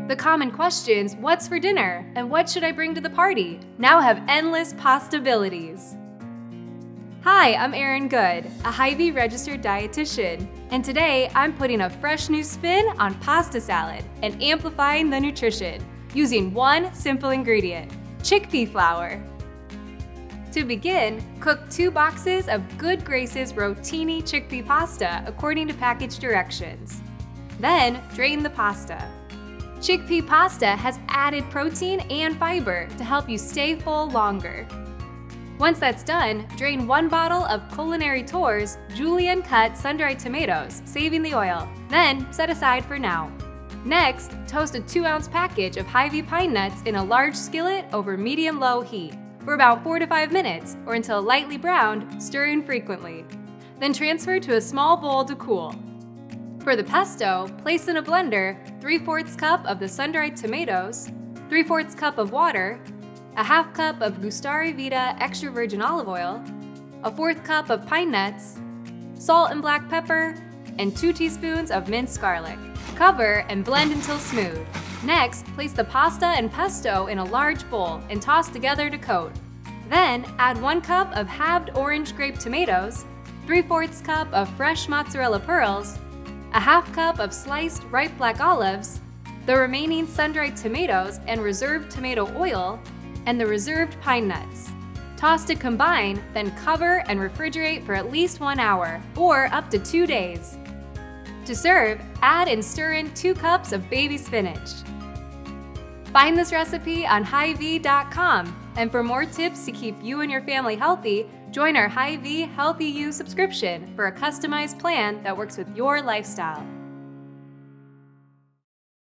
The common questions, what's for dinner and what should I bring to the party, now have endless possibilities. Hi, I'm Erin Good, a Hy-Vee registered dietitian, and today I'm putting a fresh new spin on pasta salad and amplifying the nutrition using one simple ingredient, chickpea flour. To begin, cook 2 boxes of Good Grace's rotini chickpea pasta according to package directions. Then, drain the pasta. Chickpea pasta has added protein and fiber to help you stay full longer. Once that's done, drain 1 bottle of Culinary Tours julienne-cut sun-dried tomatoes, saving the oil. Then, set aside for now. Next, toast a 2-ounce package of Hy-Vee pine nuts in a large skillet over medium-low heat for about 4 to 5 minutes or until lightly browned, stirring frequently. Then transfer to a small bowl to cool. For the pesto, place in a blender 3/4 cup of the sun-dried tomatoes, 3/4 cup of water, a 1/2 cup of Gustari Vita extra virgin olive oil, a 1/4 cup of pine nuts, salt and black pepper, and 2 teaspoons of minced garlic. Cover and blend until smooth. Next, place the pasta and pesto in a large bowl and toss together to coat. Then, add 1 cup of halved orange grape tomatoes, 3/4 cup of fresh mozzarella pearls, a 1/2 cup of sliced ripe black olives, the remaining sun-dried tomatoes and reserved tomato oil, and the reserved pine nuts. Toss to combine, then cover and refrigerate for at least 1 hour, or up to 2 days. To serve, add and stir in 2 cups of baby spinach. Find this recipe on Hy-Vee.com, and for more tips to keep you and your family healthy, join our Hy-Vee Healthy You subscription for a customized plan that works with your lifestyle.